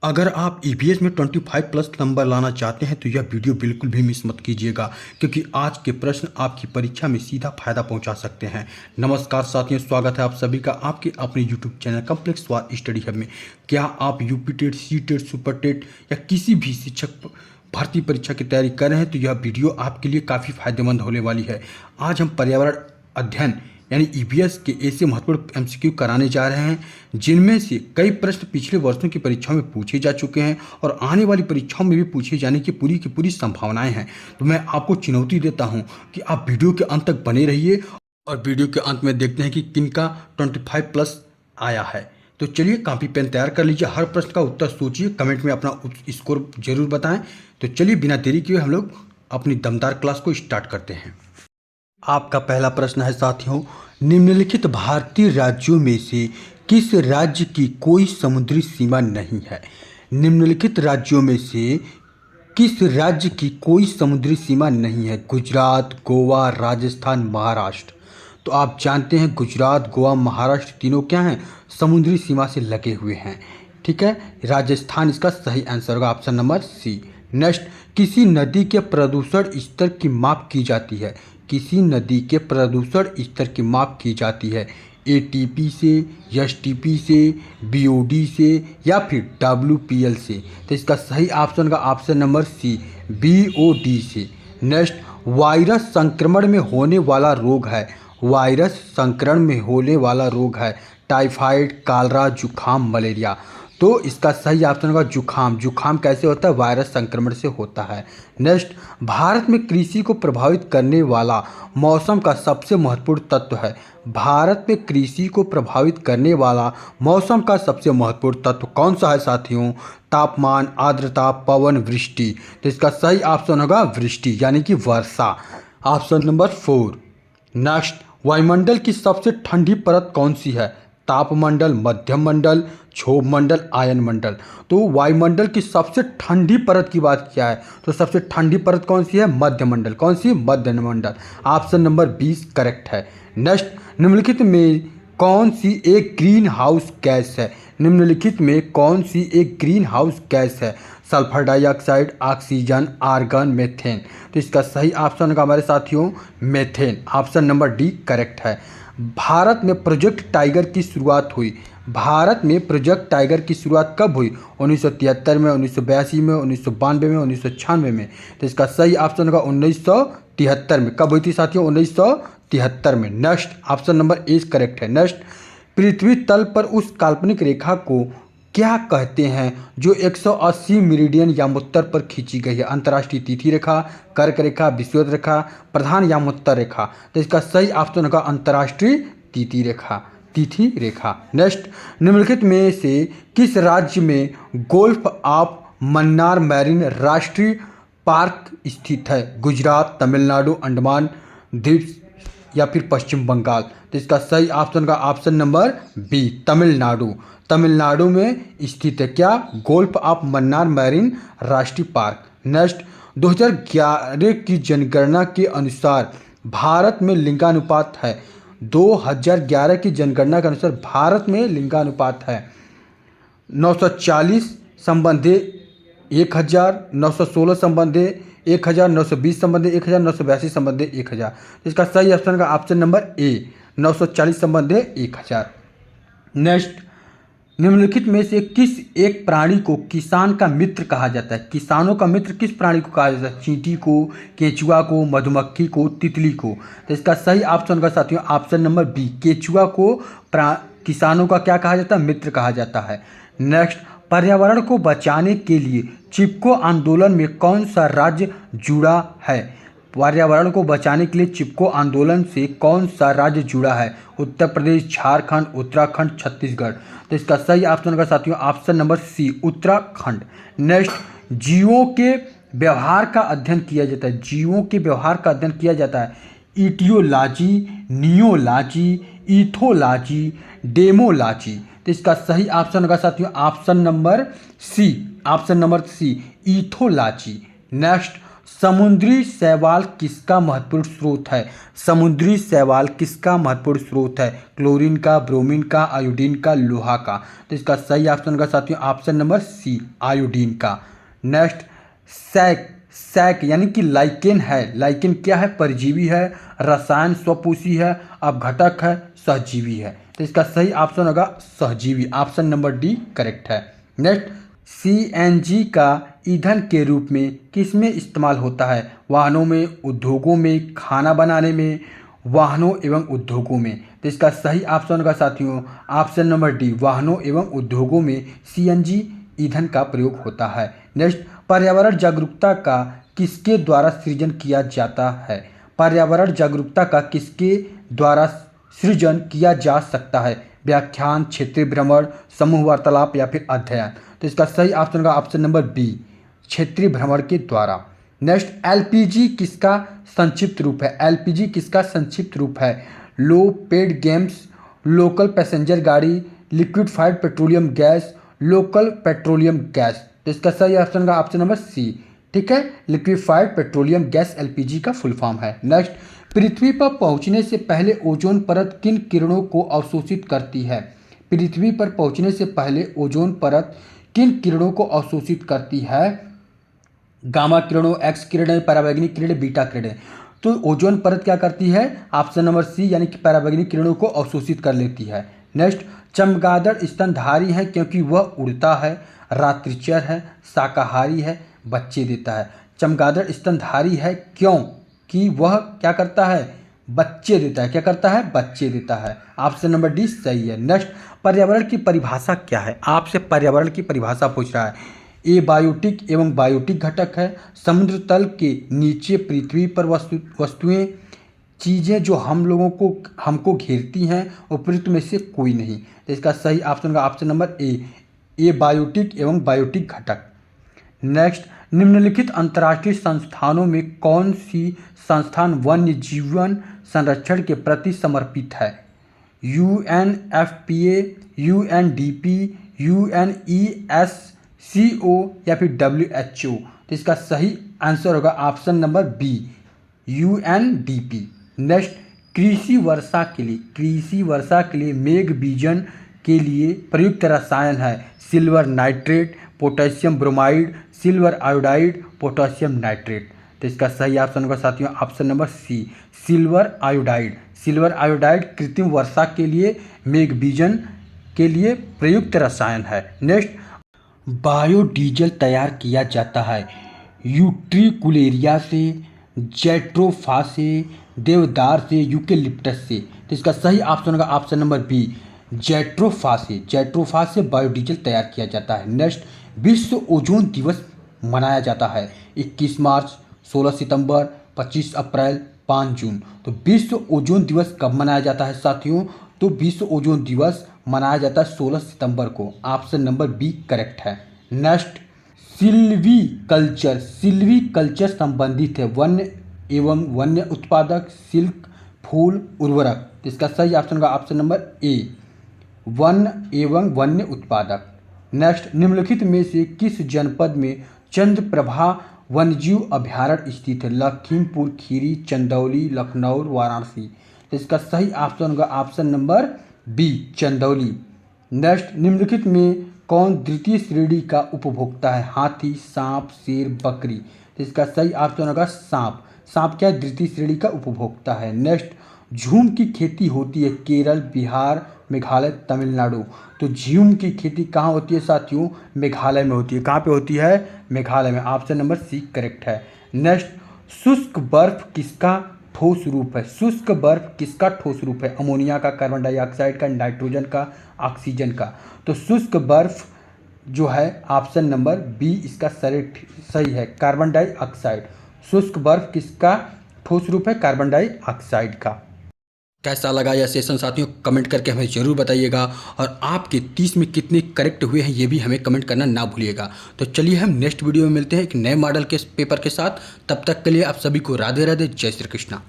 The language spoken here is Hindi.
अगर आप ईवीएस में 25 प्लस नंबर लाना चाहते हैं तो यह वीडियो बिल्कुल भी मिस मत कीजिएगा, क्योंकि आज के प्रश्न आपकी परीक्षा में सीधा फायदा पहुंचा सकते हैं। नमस्कार साथियों, स्वागत है आप सभी का आपके अपने YouTube channel complex Swad study hub में। क्या आप UP TET, C TET, super TET या किसी भी शिक्षक भर्ती परीक्षा की तैयारी कर रहे हैं तो यह वीडियो आपके लिए काफ़ी फायदेमंद होने वाली है। आज हम पर्यावरण अध्ययन यानी ईवीएस के ऐसे महत्वपूर्ण एमसीक्यू कराने जा रहे हैं जिनमें से कई प्रश्न पिछले वर्षों की परीक्षाओं में पूछे जा चुके हैं और आने वाली परीक्षाओं में भी पूछे जाने की पूरी संभावनाएं हैं। तो मैं आपको चुनौती देता हूं कि आप वीडियो के अंत तक बने रहिए और वीडियो के अंत में देखते हैं कि किनका 25 प्लस आया है। तो चलिए कॉपी पेन तैयार कर लीजिए, हर प्रश्न का उत्तर सोचिए, कमेंट में अपना स्कोर जरूर बताएं। तो चलिए बिना देरी किए हम लोग अपनी दमदार क्लास को स्टार्ट करते हैं। आपका पहला प्रश्न है साथियों, निम्नलिखित भारतीय राज्यों में से किस राज्य की कोई समुद्री सीमा नहीं है? निम्नलिखित राज्यों में से किस राज्य की कोई समुद्री सीमा नहीं है? गुजरात, गोवा, राजस्थान, महाराष्ट्र। तो आप जानते हैं गुजरात, गोवा, महाराष्ट्र तीनों क्या हैं? समुद्री सीमा से लगे हुए हैं। ठीक है, राजस्थान इसका सही आंसर होगा, ऑप्शन नंबर सी। नेक्स्ट, किसी नदी के प्रदूषण स्तर की माप की जाती है? किसी नदी के प्रदूषण स्तर की माप की जाती है? एटीपी से, एसटीपी से, बीओडी से या फिर डब्ल्यूपीएल से? तो इसका सही ऑप्शन का ऑप्शन नंबर सी, बीओडी से। नेक्स्ट, वायरस संक्रमण में होने वाला रोग है? वायरस संक्रमण में होने वाला रोग है टाइफाइड, कालरा, जुखाम, मलेरिया। तो इसका सही ऑप्शन होगा जुखाम। जुखाम कैसे होता है? वायरस संक्रमण से होता है। नेक्स्ट, भारत में कृषि को प्रभावित करने वाला मौसम का सबसे महत्वपूर्ण तत्व है? भारत में कृषि को प्रभावित करने वाला मौसम का सबसे महत्वपूर्ण तत्व कौन सा है साथियों? तापमान, आर्द्रता, पवन, वृष्टि। तो इसका सही ऑप्शन होगा वृष्टि यानी कि वर्षा, ऑप्शन नंबर 4। नेक्स्ट, वायुमंडल की सबसे ठंडी परत कौन सी है? तापमंडल, मध्यम मंडल, क्षोभ मंडल, आयन मंडल। तो वायुमंडल की सबसे ठंडी परत की बात किया है तो सबसे ठंडी परत कौन सी है? मध्य मंडल। कौन सी? मध्य मंडल, ऑप्शन नंबर 20 करेक्ट है। नेक्स्ट, निम्नलिखित में कौन सी एक ग्रीन हाउस गैस है? निम्नलिखित में कौन सी एक ग्रीन हाउस गैस है? Sulphur dioxide, oxygen, argon, methane. तो इसका सही ऑप्शन होगा हमारे साथियों methane, option number D correct है। भारत में प्रोजेक्ट टाइगर की शुरुआत हुई? भारत में प्रोजेक्ट टाइगर की शुरुआत कब हुई? 1973 में, 1982 में, 1992 में, 1996 में। तो इसका सही ऑप्शन होगा 1973 में। कब हुई थी साथियों? 1973 में। Next, option number A correct है। नेक्स्ट, पृथ्वी तल पर उस काल्पनिक रेखा को क्या कहते हैं जो 180 मेरिडियन यामोत्तर पर खींची गई है? अंतर्राष्ट्रीय तिथि रेखा, कर्क रेखा, विषुवत रेखा, प्रधान यामोत्तर रेखा। तो इसका सही ऑप्शन होगा अंतर्राष्ट्रीय तिथि रेखा, तिथि रेखा। नेक्स्ट, निम्नलिखित में से किस राज्य में गोल्फ ऑफ मन्नार मैरीन राष्ट्रीय पार्क स्थित है? गुजरात, तमिलनाडु, अंडमान द्वीप या फिर पश्चिम बंगाल। तो इसका सही ऑप्शन का option number B, Tamil Nadu. Tamil Nadu में स्थित है क्या? गोल्फ ऑफ मन्नार मैरीन राष्ट्रीय पार्क। नेक्स्ट, 2011 की जनगणना के अनुसार भारत में लिंगानुपात है? 2011 की जनगणना के अनुसार भारत में लिंगानुपात है 940 संबंधे 1000, 916 संबंधे 1000, 920 संबंधे 1000, 982 संबंधे 1000। तो इसका सही ऑप्शन का ऑप्शन नंबर ए, 940 संबंधे 1000। नेक्स्ट, निम्नलिखित में से किस एक प्राणी को किसान का मित्र कहा जाता है? किसानों का मित्र किस प्राणी को कहा जाता है? चींटी को, केंचुआ को, मधुमक्खी को, तितली को। तो इसका सही ऑप्शन का साथियों ऑप्शन नंबर बी, केंचुआ को किसानों का क्या कहा जाता है? मित्र कहा जाता है। नेक्स्ट, पर्यावरण को बचाने के लिए चिपको आंदोलन में कौन सा राज्य जुड़ा है? पर्यावरण को बचाने के लिए चिपको आंदोलन से कौन सा राज्य जुड़ा है? उत्तर प्रदेश, झारखंड, उत्तराखंड, छत्तीसगढ़। तो इसका सही ऑप्शन का साथियों option number C, Uttarakhand. Next, जीवों के व्यवहार का अध्ययन किया जाता है? जीवों के व्यवहार का अध्ययन किया जाता है इटियोलॉजी, नियोलॉजी, इथोलॉजी, डेमोलॉजी। तो इसका सही ऑप्शन होगा साथियों option number C, option number C, ethology. Next, समुद्री शैवाल किसका महत्वपूर्ण स्रोत है? समुद्री शैवाल किसका महत्वपूर्ण स्रोत है? क्लोरीन का, ब्रोमीन का, आयोडीन का, लोहा का? तो इसका सही ऑप्शन होगा साथियों ऑप्शन नंबर सी, आयोडीन का। नेक्स्ट, सैक सैक यानी कि लाइकेन है। लाइकेन क्या है? परजीवी है, रसायन स्वपोषी है, अपघटक है, सहजीवी है। तो इसका सही ऑप्शन होगा सहजीवी, ऑप्शन नंबर डी करेक्ट है। नेक्स्ट, सीएनजी का ईंधन के रूप में किसमें इस्तेमाल होता है? वाहनों में, उद्योगों में, खाना बनाने में, वाहनों एवं उद्योगों में। तो इसका सही ऑप्शन होगा साथियों ऑप्शन नंबर डी, वाहनों एवं उद्योगों में सीएनजी ईंधन का प्रयोग होता है। नेक्स्ट, पर्यावरण जागरूकता का किसके द्वारा सृजन किया जाता है? पर्यावरण जागरूकता का किसके द्वारा सृजन किया जा सकता है? व्याख्यान, क्षेत्रीय भ्रमण, समूह वार्तालाप या फिर अध्ययन? तो इसका सही ऑप्शन होगा ऑप्शन नंबर बी, क्षेत्रीय भ्रमण के द्वारा। नेक्स्ट, एलपीजी किसका संक्षिप्त रूप है? एलपीजी किसका संक्षिप्त रूप है? लो पेड गेम्स, लोकल पैसेंजर गाड़ी, liquefied petroleum gas, local petroleum gas. तो इसका सही ऑप्शन होगा ऑप्शन नंबर सी, ठीक है, लिक्विफाइड पेट्रोलियम गैस एलपीजी का फुल फॉर्म है। नेक्स्ट, पृथ्वी पर पहुंचने से पहले ओजोन परत किन किरणों को अवशोषित करती है? पृथ्वी पर पहुंचने से पहले ओजोन परत किन किरणों को अवशोषित करती है? गामा किरणों, एक्स किरणें, पराबैंगनी किरणें, बीटा किरणें। तो ओजोन परत क्या करती है? ऑप्शन नंबर सी यानी कि पराबैंगनी किरणों को अवशोषित कर लेती है। नेक्स्ट, चमगादड़ स्तनधारी है क्योंकि वह उड़ता है, रात्रिचर है, शाकाहारी है, बच्चे देता है। चमगादड़ स्तनधारी है क्यों? कि वह क्या करता है? बच्चे देता है। क्या करता है? बच्चे देता है। ऑप्शन नंबर डी सही है। नेक्स्ट, पर्यावरण की परिभाषा क्या है? आपसे पर्यावरण की परिभाषा पूछ रहा है। ए बायोटिक एवं बायोटिक घटक है, समुद्र तल के नीचे पृथ्वी पर वस्तुएं, चीज़ें जो हमको घेरती हैं, उपयुक्त में से कोई नहीं। तो इसका सही ऑप्शन होगा ऑप्शन नंबर ए बायोटिक एवं बायोटिक घटक। नेक्स्ट, निम्नलिखित अंतर्राष्ट्रीय संस्थानों में कौन सी संस्थान वन्य जीवन संरक्षण के प्रति समर्पित है? UNFPA, UNDP, UNESCO या फिर WHO? तो इसका सही आंसर होगा option number B, UNDP। Next, कृषि वर्षा के लिए मेघ बीजन के लिए प्रयुक्त रसायन है silver nitrate, potassium bromide, silver iodide, potassium nitrate. तो इसका सही ऑप्शन होगा साथियों option number C, silver iodide. Silver iodide कृत्रिम वर्षा के लिए, मेघ बीजन के लिए प्रयुक्त रसायन है। नेक्स्ट, बायोडीजल तैयार किया जाता है यूट्रिकुलेरिया से, जेट्रोफा से, देवदार से, यूकेलिप्टस से। तो इसका सही ऑप्शन होगा ऑप्शन नंबर बी, जेट्रोफा से। जेट्रोफा से बायोडीजल तैयार किया जाता है। नेक्स्ट, विश्व ओजोन दिवस मनाया जाता है 21 मार्च, 16 सितंबर, 25 अप्रैल, 5 जून। तो विश्व ओजोन दिवस कब मनाया जाता है साथियों? तो विश्व ओजोन दिवस मनाया जाता है 16 सितंबर को। ऑप्शन नंबर बी करेक्ट है। नेक्स्ट, सिल्वी कल्चर संबंधित है वन्य एवं वन्य उत्पादक, सिल्क, फूल, उर्वरक। इसका सही ऑप्शन होगा ऑप्शन नंबर ए, वन एवं वन्य उत्पादक। नेक्स्ट, निम्नलिखित में से किस जनपद में चंद्रप्रभा वन्यजीव अभयारण्य स्थित है? लखीमपुर खीरी, चंदौली, लखनऊ, वाराणसी। तो इसका सही ऑप्शन होगा option number B, Chandauli. Next, निम्नलिखित में कौन द्वितीय श्रेणी का उपभोक्ता है? हाथी, सांप, शेर, बकरी। तो इसका सही ऑप्शन होगा सांप। सांप क्या द्वितीय श्रेणी का उपभोक्ता है। नेक्स्ट, झूम की खेती होती है केरल, बिहार, मेघालय, तमिलनाडु। तो झूम की खेती कहाँ होती है साथियों? मेघालय में होती है। कहाँ पे होती है? मेघालय में। ऑप्शन नंबर सी करेक्ट है। नेक्स्ट, शुष्क बर्फ किसका ठोस रूप है? शुष्क बर्फ किसका ठोस रूप है? अमोनिया का, कार्बन डाइऑक्साइड का, नाइट्रोजन का, ऑक्सीजन का। तो शुष्क बर्फ जो है ऑप्शन नंबर बी इसका सही है, कार्बन डाइऑक्साइड। शुष्क बर्फ किसका ठोस रूप है? कार्बन डाइऑक्साइड का। कैसा लगा यह सेशन साथियों? कमेंट करके हमें ज़रूर बताइएगा और आपके 30 में कितने करेक्ट हुए हैं ये भी हमें कमेंट करना ना भूलिएगा। तो चलिए हम नेक्स्ट वीडियो में मिलते हैं एक नए मॉडल के पेपर के साथ। तब तक के लिए आप सभी को राधे राधे, जय श्री कृष्णा।